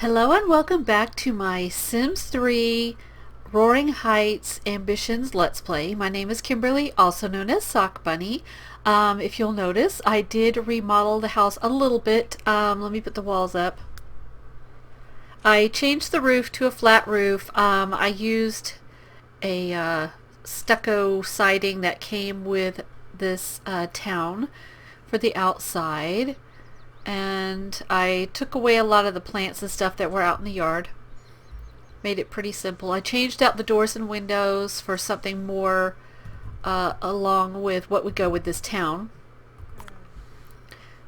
Hello and welcome back to my Sims 3 Roaring Heights Ambitions Let's Play. My name is Kimberly, also known as Sock Bunny. If you'll notice, I did remodel the house a little bit. Let me put the walls up. I changed the roof to a flat roof. I used a stucco siding that came with this town for the outside. And I took away a lot of the plants and stuff that were out in the yard. Made it pretty simple. I changed out the doors and windows for something more along with what would go with this town.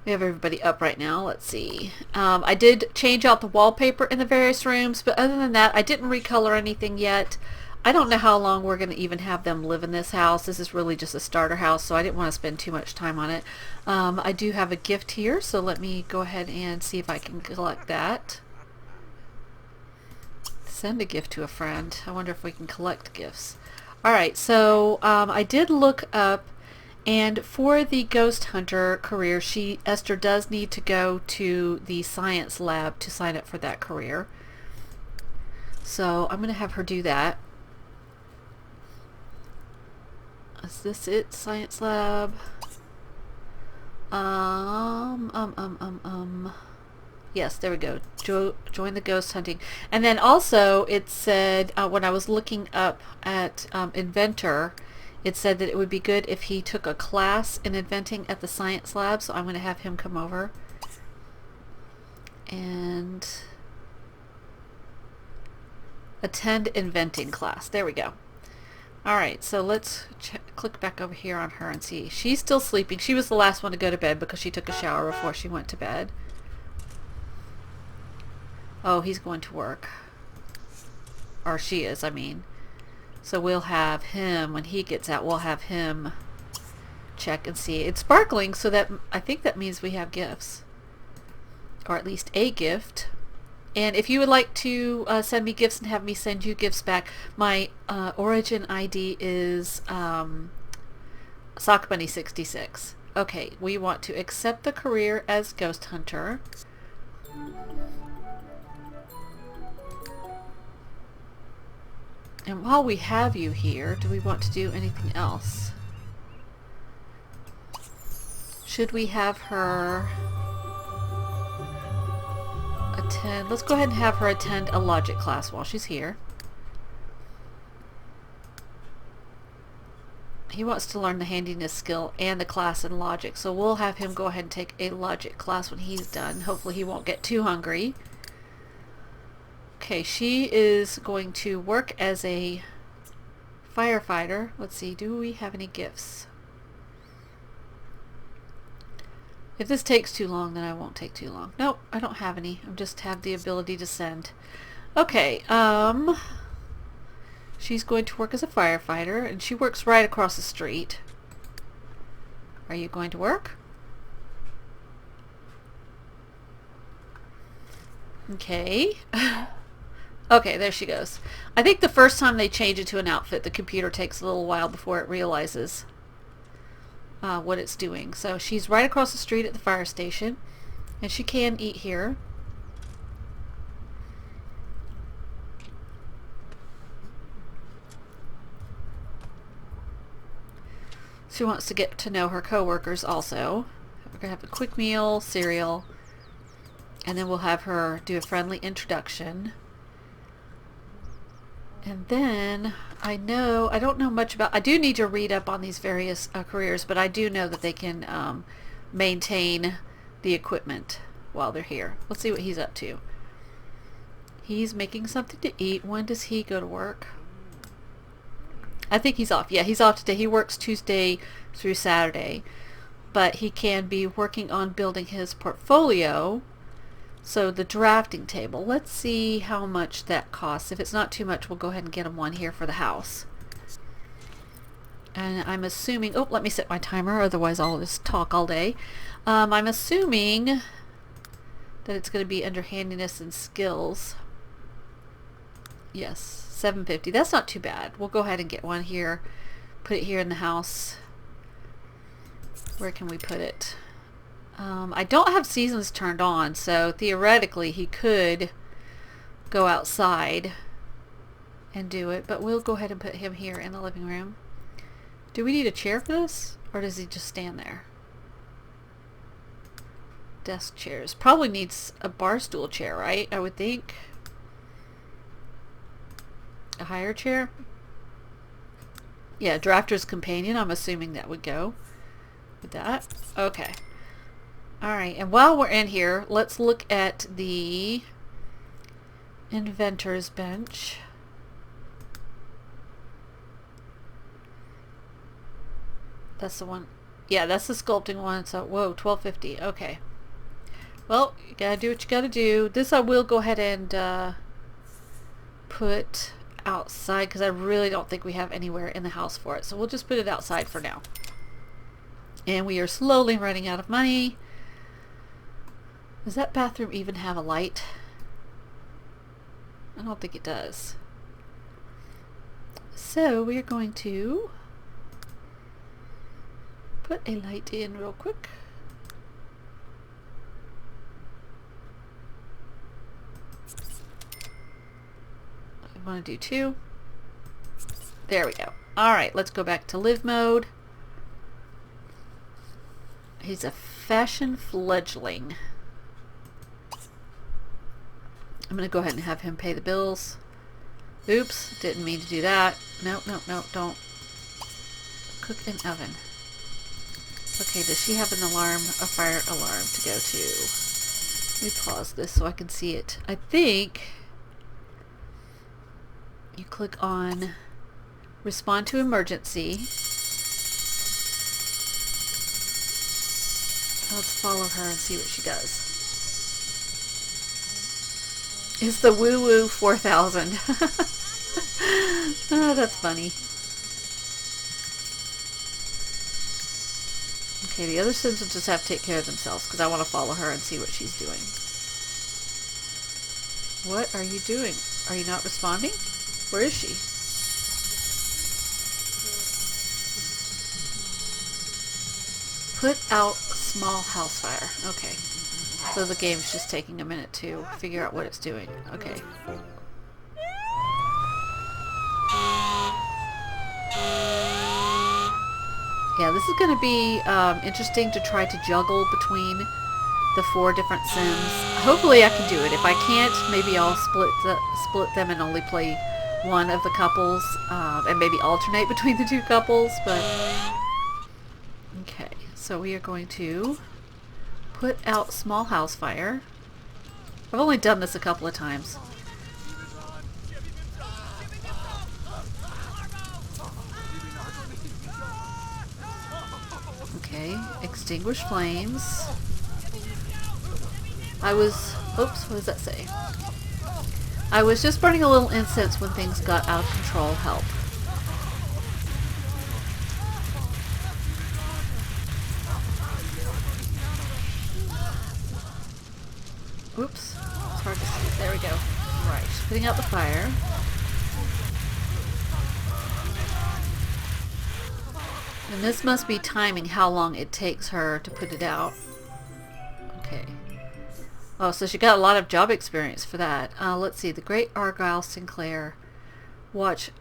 We have everybody up right now. Let's see. I did change out the wallpaper in the various rooms, but other than that, I didn't recolor anything yet. I don't know how long we're going to even have them live in this house. This is really just a starter house, so I didn't want to spend too much time on it. I do have a gift here, so let me go ahead and see if I can collect that. Send a gift to a friend. I wonder if we can collect gifts. Alright, so I did look up, and for the ghost hunter career, Esther does need to go to the science lab to sign up for that career. So I'm going to have her do that. Is this it? Science lab. Yes, there we go. Join the ghost hunting. And then also it said, when I was looking up at Inventor, it said that it would be good if he took a class in inventing at the science lab. So I'm going to have him come over and attend inventing class. There we go. Alright, so let's click back over here on her and see. She's still sleeping. She was the last one to go to bed because she took a shower before she went to bed. Oh, he's going to work. Or she is, I mean. So we'll have him, when he gets out, we'll have him check and see. It's sparkling, so that I think that means we have gifts. Or at least a gift. And if you would like to send me gifts and have me send you gifts back, my origin ID is SockBunny66. Okay, we want to accept the career as Ghost Hunter. And while we have you here, do we want to do anything else? Should we have her attend? Let's go ahead and have her attend a logic class while she's here. He wants to learn the handiness skill and the class in logic, so we'll have him go ahead and take a logic class when he's done. Hopefully he won't get too hungry. Okay, she is going to work as a firefighter. Let's see, do we have any gifts? If this takes too long, then I won't take too long. Nope, I don't have any. I just have the ability to send. Okay, she's going to work as a firefighter, and she works right across the street. Are you going to work? Okay. Okay, there she goes. I think the first time they change it to an outfit, the computer takes a little while before it realizes what it's doing. So she's right across the street at the fire station, and she can eat here. She wants to get to know her coworkers also. We're going to have a quick meal, cereal, and then we'll have her do a friendly introduction. And then I don't know much about, I do need to read up on these various careers, but I do know that they can maintain the equipment while they're here. Let's see what he's up to. He's making something to eat. When does he go to work? I think he's off. Yeah, he's off today. He works Tuesday through Saturday, but he can be working on building his portfolio. So the drafting table, let's see how much that costs. If it's not too much, we'll go ahead and get him one here for the house. And I'm assuming, oh, let me set my timer, otherwise I'll just talk all day. I'm assuming that it's going to be under handiness and skills. Yes, $7.50. That's not too bad. We'll go ahead and get one here. Put it here in the house. Where can we put it? I don't have seasons turned on, so theoretically he could go outside and do it, but we'll go ahead and put him here in the living room. Do we need a chair for this, or does he just stand there? Desk chairs. Probably needs a bar stool chair, right? I would think. A higher chair? Yeah, drafter's companion. I'm assuming that would go with that. Okay. Alright, and while we're in here, let's look at the inventor's bench. That's the one. Yeah, that's the sculpting one. So, whoa, $12.50. Okay. Well, you gotta do what you gotta do. This I will go ahead and put outside because I really don't think we have anywhere in the house for it. So we'll just put it outside for now. And we are slowly running out of money. Does that bathroom even have a light? I don't think it does. So we are going to put a light in real quick. I want to do 2. There we go. Alright, let's go back to live mode. He's a fashion fledgling. I'm going to go ahead and have him pay the bills. Oops, didn't mean to do that. No, no, no, don't. Cook an oven. Okay, does she have an alarm, a fire alarm to go to? Let me pause this so I can see it. I think you click on respond to emergency. Let's follow her and see what she does. It's the Woo Woo 4000. Oh, that's funny. Okay, the other Sims will just have to take care of themselves because I want to follow her and see what she's doing. What are you doing? Are you not responding? Where is she? Put out small house fire. Okay. So the game's just taking a minute to figure out what it's doing. Okay. Yeah, this is going to be interesting to try to juggle between the 4 different Sims. Hopefully I can do it. If I can't, maybe I'll split them and only play one of the couples, and maybe alternate between the 2 couples. But okay, so we are going to put out small house fire. I've only done this a couple of times. Okay, extinguish flames. Oops, what does that say? I was just burning a little incense when things got out of control. Help. Oops, it's hard to see. There we go. Right, putting out the fire. And this must be timing how long it takes her to put it out. Okay. Oh, so she got a lot of job experience for that. Let's see. The Great Argyle Sinclair. Watch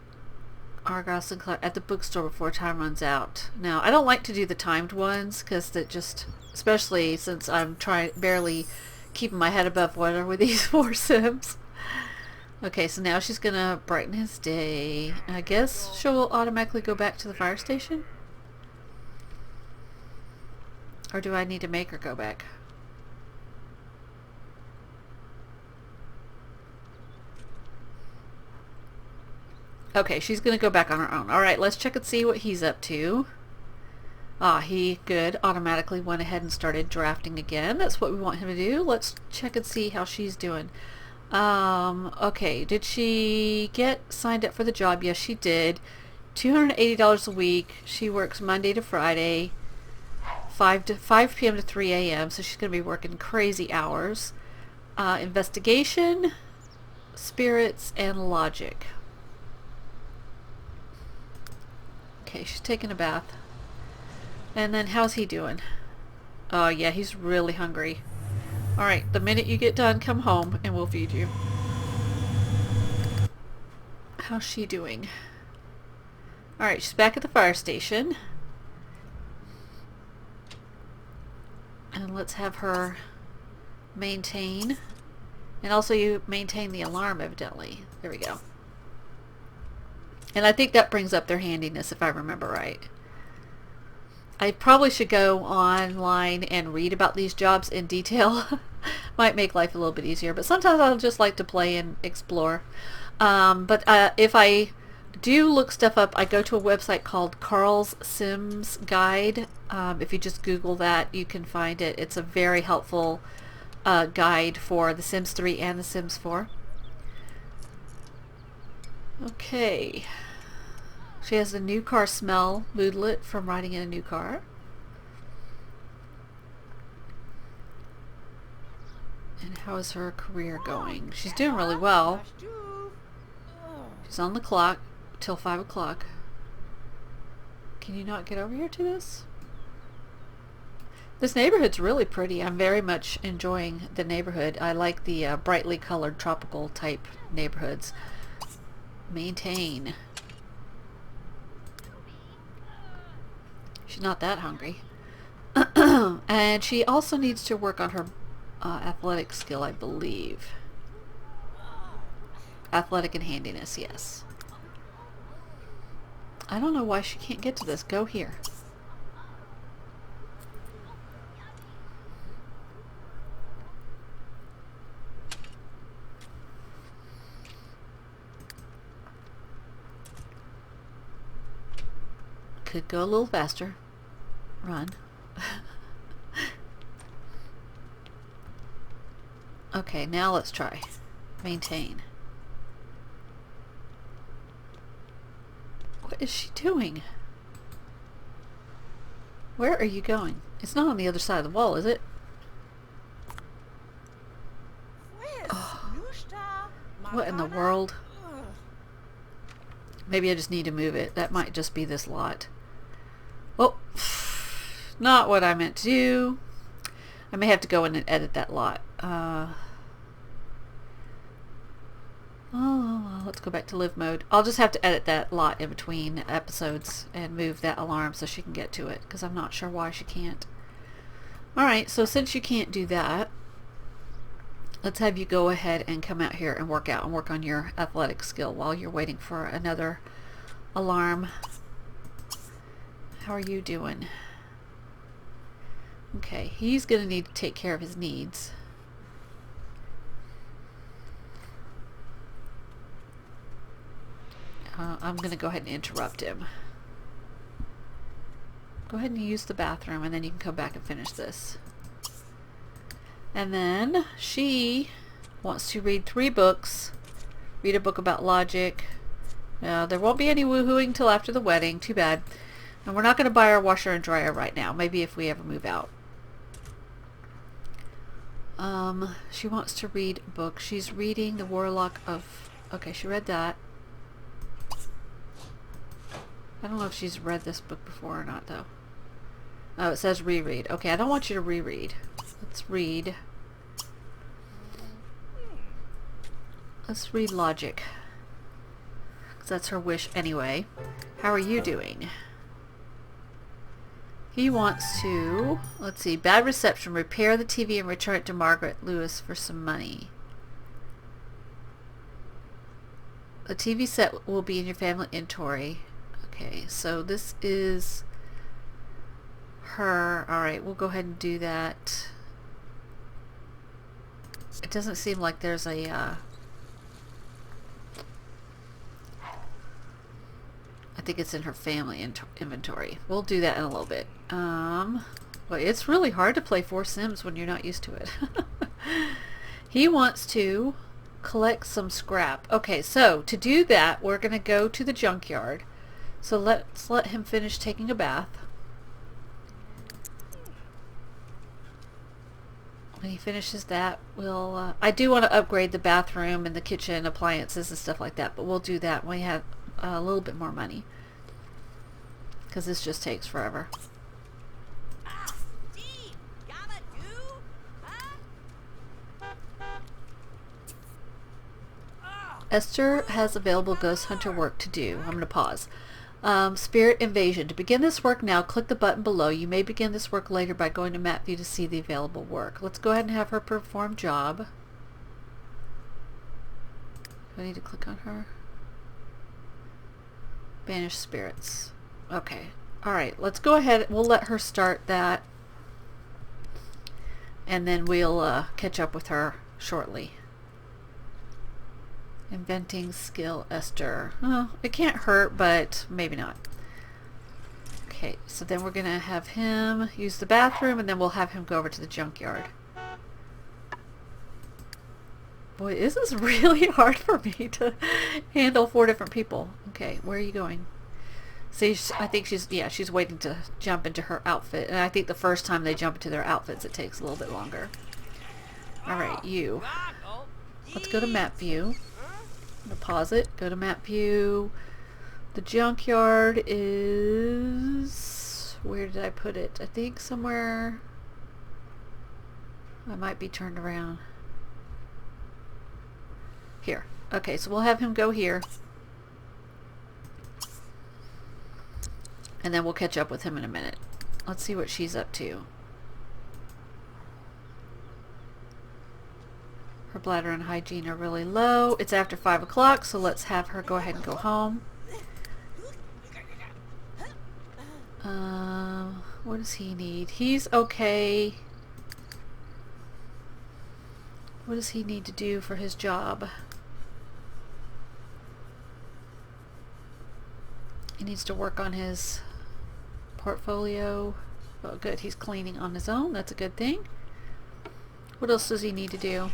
Argyle Sinclair at the bookstore before time runs out. Now, I don't like to do the timed ones because that just, especially since I'm barely keeping my head above water with these 4 Sims. Okay, so now she's gonna brighten his day. I guess she'll automatically go back to the fire station? Or do I need to make her go back? Okay, she's gonna go back on her own. Alright, let's check and see what he's up to. He, good, automatically went ahead and started drafting again. That's what we want him to do. Let's check and see how she's doing. Okay, did she get signed up for the job? Yes, she did. $280 a week. She works Monday to Friday, 5 p.m. to 3 a.m., so she's going to be working crazy hours. Investigation, spirits, and logic. Okay, she's taking a bath. And then how's he doing? Oh yeah, he's really hungry. Alright, the minute you get done, come home and we'll feed you. How's she doing? Alright, she's back at the fire station. And let's have her maintain. And also you maintain the alarm, evidently. There we go. And I think that brings up their handiness, if I remember right. I probably should go online and read about these jobs in detail. Might make life a little bit easier, but sometimes I'll just like to play and explore. But if I do look stuff up, I go to a website called Carl's Sims Guide. If you just Google that, you can find it. It's a very helpful guide for The Sims 3 and The Sims 4. Okay. She has a new car smell moodlet from riding in a new car. And how is her career going? She's doing really well. She's on the clock till 5 o'clock. Can you not get over here to this? This neighborhood's really pretty. I'm very much enjoying the neighborhood. I like the brightly colored tropical type neighborhoods. Maintain. She's not that hungry. And she also needs to work on her athletic skill, I believe. Athletic and handiness, yes. I don't know why she can't get to this. Go here. Could go a little faster. Run. Okay, now let's try. Maintain. What is she doing? Where are you going? It's not on the other side of the wall, is it? Oh, what in the world? Maybe I just need to move it. That might just be this lot. Well, not what I meant to do. I may have to go in and edit that lot. Let's go back to live mode. I'll just have to edit that lot in between episodes and move that alarm so she can get to it, because I'm not sure why she can't. Alright, so since you can't do that, let's have you go ahead and come out here and work out and work on your athletic skill while you're waiting for another alarm. How are you doing? Okay, he's going to need to take care of his needs. I'm going to go ahead and interrupt him. Go ahead and use the bathroom, and then you can come back and finish this. And then she wants to read 3 books. Read a book about logic. There won't be any woohooing till after the wedding. Too bad. And we're not going to buy our washer and dryer right now. Maybe if we ever move out. She wants to read a book. She's reading The Warlock of... Okay, she read that. I don't know if she's read this book before or not, though. Oh, it says reread. Okay, I don't want you to reread. Let's read. Let's read logic. Because that's her wish anyway. How are you doing? He wants to, let's see, bad reception. Repair the TV and return it to Margaret Lewis for some money. The TV set will be in your family inventory. Okay, so this is her. Alright, we'll go ahead and do that. It doesn't seem like there's a I think it's in her family inventory. We'll do that in a little bit. Well, it's really hard to play 4 Sims when you're not used to it. He wants to collect some scrap. Okay, so to do that, we're going to go to the junkyard. So let's let him finish taking a bath. When he finishes that, we'll... I do want to upgrade the bathroom and the kitchen appliances and stuff like that, but we'll do that when we have a little bit more money. Because this just takes forever. Esther has available ghost hunter work to do. I'm going to pause. Spirit invasion. To begin this work now, click the button below. You may begin this work later by going to map view to see the available work. Let's go ahead and have her perform job. Do I need to click on her? Banish spirits. Okay. Alright, let's go ahead. We'll let her start that. And then we'll catch up with her shortly. Inventing skill Esther. Oh, it can't hurt, but maybe not. Okay, so then we're going to have him use the bathroom, and then we'll have him go over to the junkyard. Boy, this is really hard for me to handle 4 different people. Okay, where are you going? See, I think she's waiting to jump into her outfit. And I think the first time they jump into their outfits, it takes a little bit longer. Alright, you. Let's go to map view. I'm gonna pause it. Go to map view. The junkyard is... Where did I put it? I think somewhere... I might be turned around. Here. Okay, so we'll have him go here. And then we'll catch up with him in a minute. Let's see what she's up to. Her bladder and hygiene are really low. It's after 5 o'clock, so let's have her go ahead and go home. What does he need? He's okay. What does he need to do for his job? He needs to work on his portfolio. Oh, good. He's cleaning on his own. That's a good thing. What else does he need to do?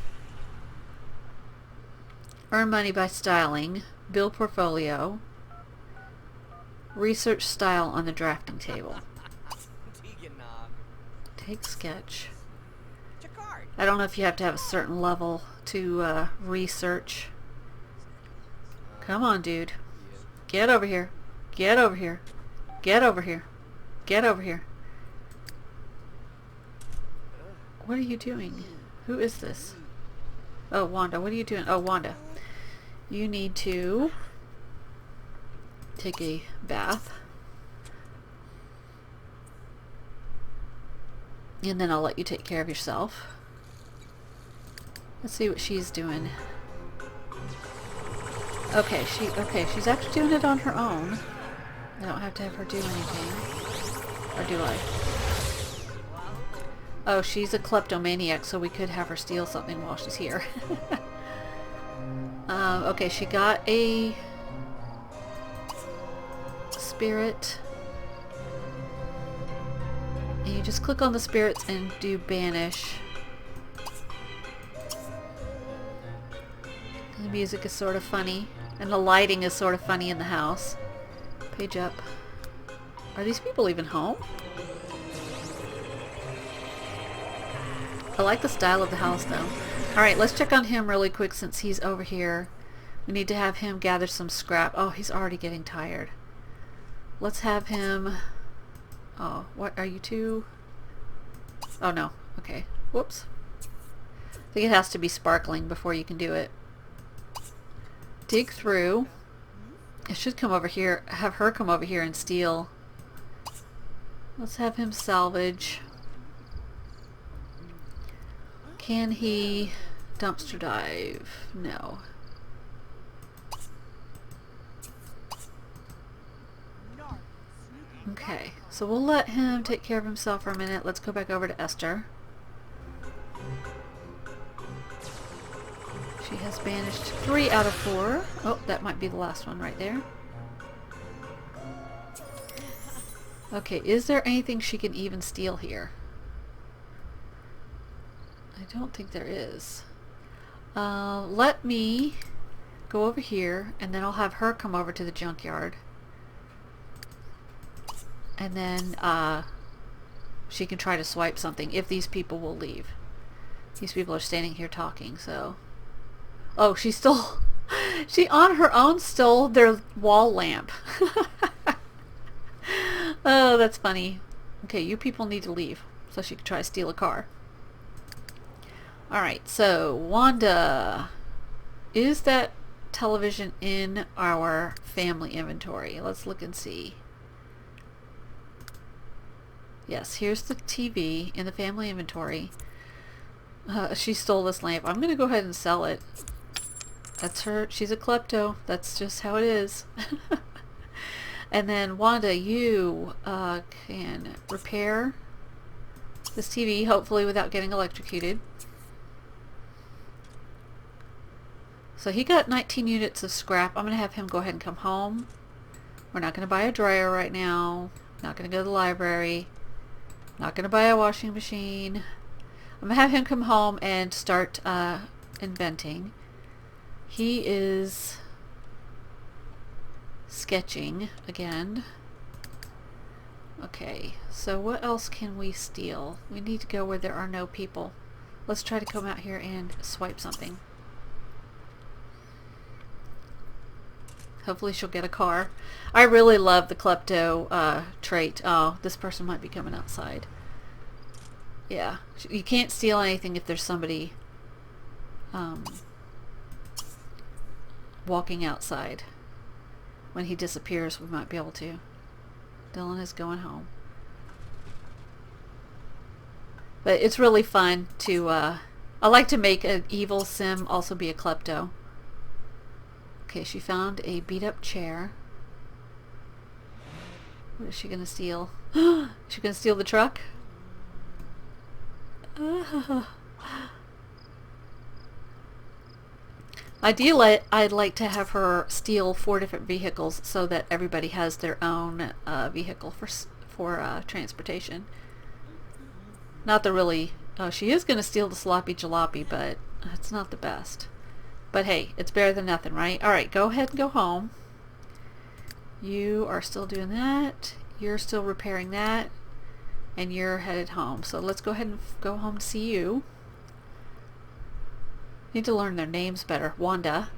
Earn money by styling. Build portfolio. Research style on the drafting table. Take sketch. I don't know if you have to have a certain level to research. Come on, dude. Get over here. Get over here. Get over here. Get over here. What are you doing? Who is this? Oh, Wanda. What are you doing? Oh, Wanda. You need to take a bath. And then I'll let you take care of yourself. Let's see what she's doing. Okay, she's actually doing it on her own. I don't have to have her do anything. Or do I? Oh, she's a kleptomaniac, so we could have her steal something while she's here. Okay, she got a spirit. And you just click on the spirits and do banish. The music is sort of funny, and the lighting is sort of funny in the house. Page up. Are these people even home? I like the style of the house though. Alright, let's check on him really quick since he's over here. We need to have him gather some scrap. Oh, he's already getting tired. Let's have him... Oh, what are you two? Oh no. Okay. Whoops. I think it has to be sparkling before you can do it. Dig through. It should come over here. Have her come over here and steal. Let's have him salvage. Can he dumpster dive? No. Okay, so we'll let him take care of himself for a minute. Let's go back over to Esther. She has banished 3 out of 4. Oh, that might be the last one right there. Okay, is there anything she can even steal here? I don't think there is. Let me go over here, and then I'll have her come over to the junkyard. And then she can try to swipe something if these people will leave. These people are standing here talking, so... Oh, she stole... She on her own stole their wall lamp. Oh, that's funny. Okay, you people need to leave so she can try to steal a car. Alright, so Wanda... Is that television in our family inventory? Let's look and see. Yes, here's the TV in the family inventory. She stole this lamp. I'm going to go ahead and sell it. That's her. She's a klepto. That's just how it is. And then Wanda, you can repair this TV, hopefully without getting electrocuted. So he got 19 units of scrap. I'm going to have him go ahead and come home. We're not going to buy a dryer right now. Not going to go to the library. Not going to buy a washing machine. I'm going to have him come home and start inventing. He is sketching again. Okay, so what else can we steal? We need to go where there are no people. Let's try to come out here and swipe something. Hopefully she'll get a car. I really love the klepto trait. Oh, this person might be coming outside. Yeah, you can't steal anything if there's somebody walking outside. When he disappears, we might be able to. Dylan is going home. But it's really fun to, I like to make an evil sim also be a klepto. Okay, she found a beat up chair. What is she gonna steal? Is she gonna steal the truck? Ideally, I'd like to have her steal 4 different vehicles so that everybody has their own vehicle for transportation. Not the really... Oh, she is going to steal the sloppy jalopy, but it's not the best. But hey, it's better than nothing, right? Alright, go ahead and go home. You are still doing that. You're still repairing that. And you're headed home. So let's go ahead and go home to see you. Need to learn their names better. Wanda.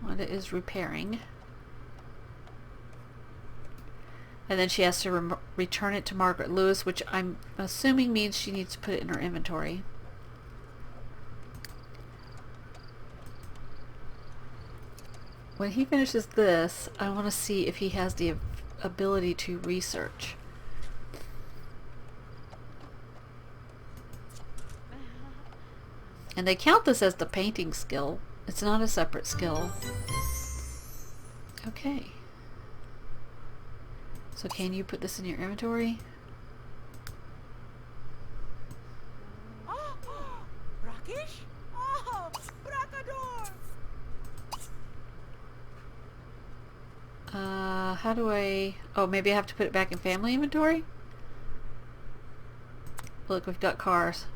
Wanda is repairing. And then she has to return it to Margaret Lewis, which I'm assuming means she needs to put it in her inventory. When he finishes this, I want to see if he has the ability to research. And they count this as the painting skill. It's not a separate skill. Okay. So can you put this in your inventory? Rakesh? Oh, Bracador! How do I... Oh, maybe I have to put it back in family inventory? Look, we've got cars.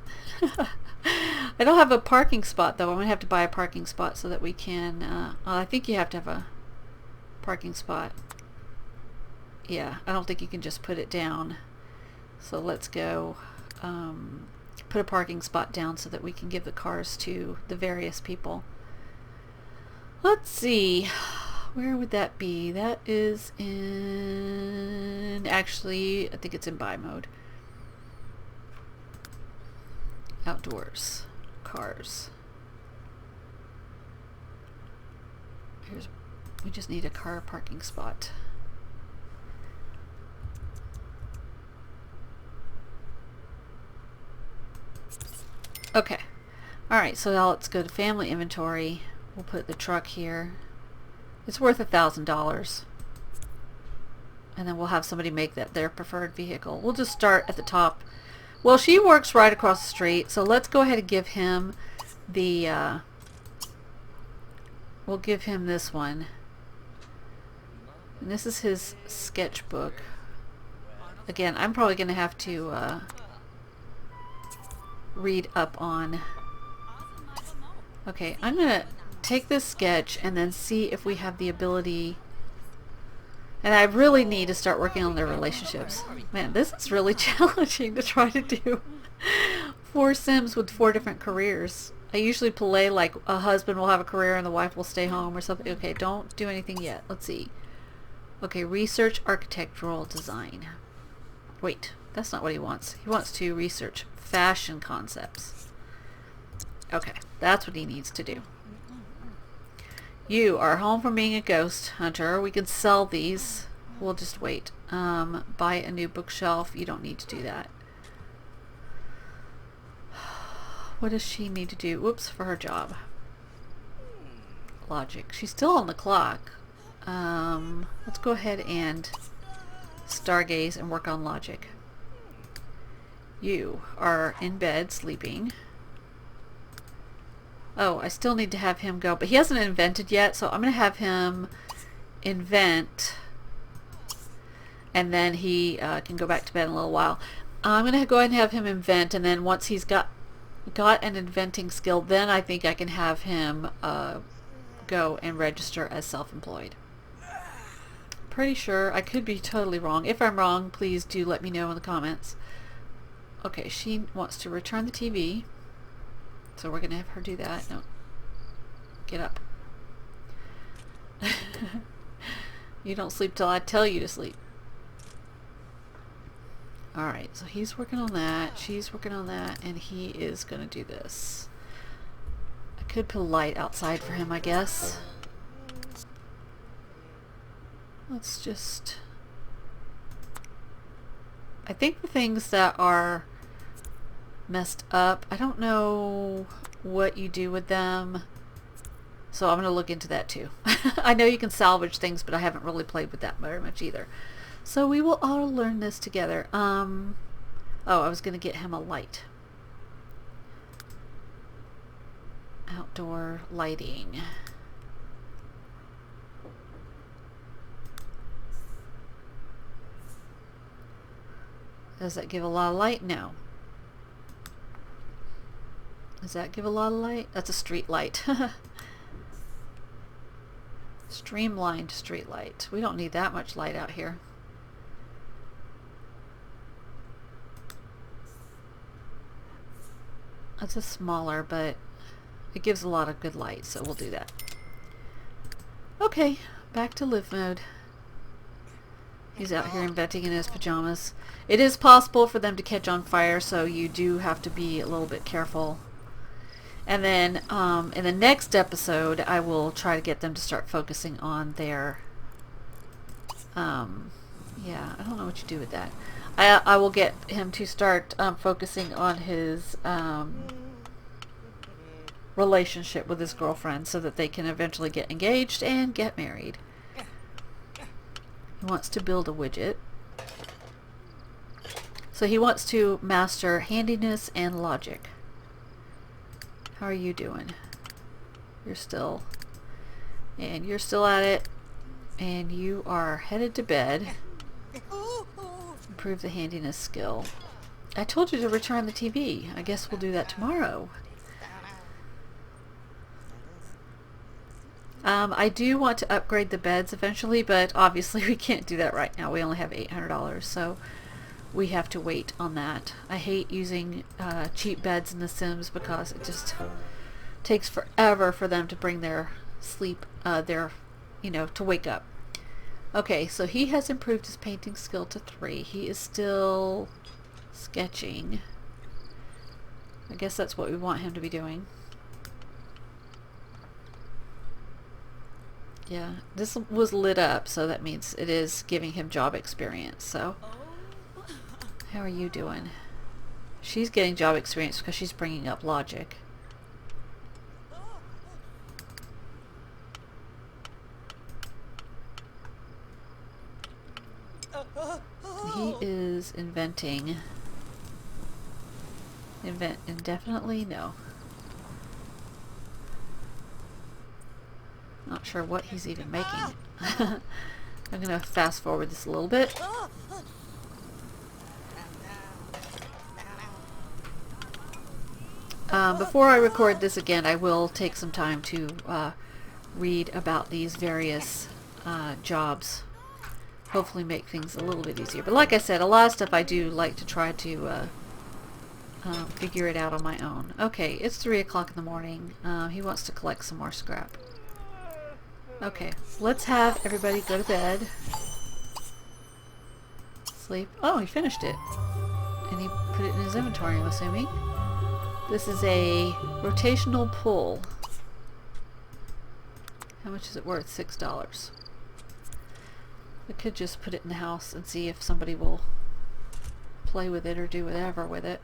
I don't have a parking spot though. I'm going to have to buy a parking spot so that we can... I think you have to have a parking spot. Yeah, I don't think you can just put it down. So let's go put a parking spot down so that we can give the cars to the various people. Let's see. Where would that be? That is in... Actually, I think it's in buy mode. Outdoors. Cars. We just need a car parking spot. Okay. Alright, so now let's go to family inventory. We'll put the truck here. It's worth $1,000. And then we'll have somebody make that their preferred vehicle. We'll just start at the top. Well, she works right across the street, so let's go ahead and give him the, we'll give him this one. And this is his sketchbook. Again, I'm probably going to have to read up on... Okay, I'm going to take this sketch and then see if we have the ability... And I really need to start working on their relationships. Man, this is really challenging to try to do 4 Sims with 4 different careers. I usually play like a husband will have a career and the wife will stay home or something. Okay, don't do anything yet. Let's see. Okay, research architectural design. Wait, that's not what he wants. He wants to research fashion concepts. Okay, That's what he needs to do. You are home from being a ghost hunter. We can sell these. We'll just wait. Buy a new bookshelf. You don't need to do that. What does she need to do? Whoops, for her job. Logic. She's still on the clock. Let's go ahead and stargaze and work on logic. You are in bed sleeping. Oh, I still need to have him go, but he hasn't invented yet, so I'm going to have him invent, and then he can go back to bed in a little while. I'm going to go ahead and have him invent, and then once he's got an inventing skill, then I think I can have him go and register as self-employed. Pretty sure. I could be totally wrong. If I'm wrong, please do let me know in the comments. Okay, she wants to return the TV. So we're going to have her do that. No. Get up. You don't sleep till I tell you to sleep. Alright, so he's working on that. She's working on that. And he is going to do this. I could put a light outside for him, I guess. Let's just... I think the things that are messed up, I don't know what you do with them, so I'm going to look into that too. I know you can salvage things, but I haven't really played with that very much either, so we will all learn this together. Oh, I was going to get him a light. Outdoor lighting. Does that give a lot of light? No. Does that give a lot of light? That's a street light. Streamlined street light. We don't need that much light out here. That's a smaller, but it gives a lot of good light, so we'll do that. Okay, back to live mode. He's out here inventing in his pajamas. It is possible for them to catch on fire, so you do have to be a little bit careful. And then in the next episode, I will try to get them to start focusing on their... yeah, I don't know what you do with that. I will get him to start focusing on his relationship with his girlfriend so that they can eventually get engaged and get married. He wants to build a widget. So he wants to master handiness and logic. How are you doing? You're still... And you're still at it. And you are headed to bed. Improve the handiness skill. I told you to return the TV. I guess we'll do that tomorrow. I do want to upgrade the beds eventually, but obviously we can't do that right now. We only have $800, so we have to wait on that. I hate using cheap beds in The Sims because it just takes forever for them to bring their sleep, to wake up. Okay, so he has improved his painting skill to 3. He is still sketching. I guess that's what we want him to be doing. Yeah, this was lit up, so that means it is giving him job experience. So, how are you doing? She's getting job experience because she's bringing up logic. He is inventing. Invent indefinitely? No. Not sure what he's even making. I'm going to fast forward this a little bit. Before I record this again, I will take some time to read about these various jobs. Hopefully make things a little bit easier. But like I said, a lot of stuff I do like to try to figure it out on my own. Okay, it's 3 o'clock in the morning. He wants to collect some more scrap. Okay, let's have everybody go to bed. Sleep. Oh, he finished it. And he put it in his inventory, I'm assuming. This is a rotational pull. How much is it worth? $6. I could just put it in the house and see if somebody will play with it or do whatever with it.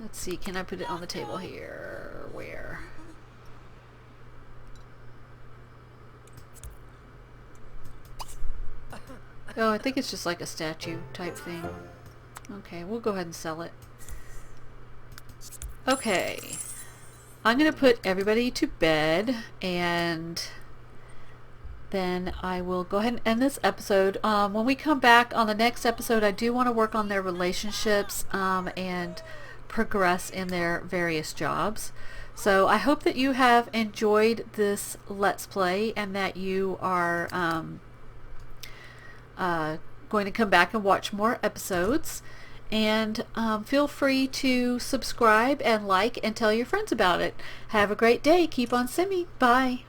Let's see, can I put it on the table here? Where? Oh, I think it's just like a statue type thing. Okay, we'll go ahead and sell it. Okay. I'm going to put everybody to bed, and then I will go ahead and end this episode. When we come back on the next episode, I do want to work on their relationships and progress in their various jobs. So I hope that you have enjoyed this Let's Play and that you are going to come back and watch more episodes. And feel free to subscribe and like and tell your friends about it. Have a great day. Keep on simming. Bye.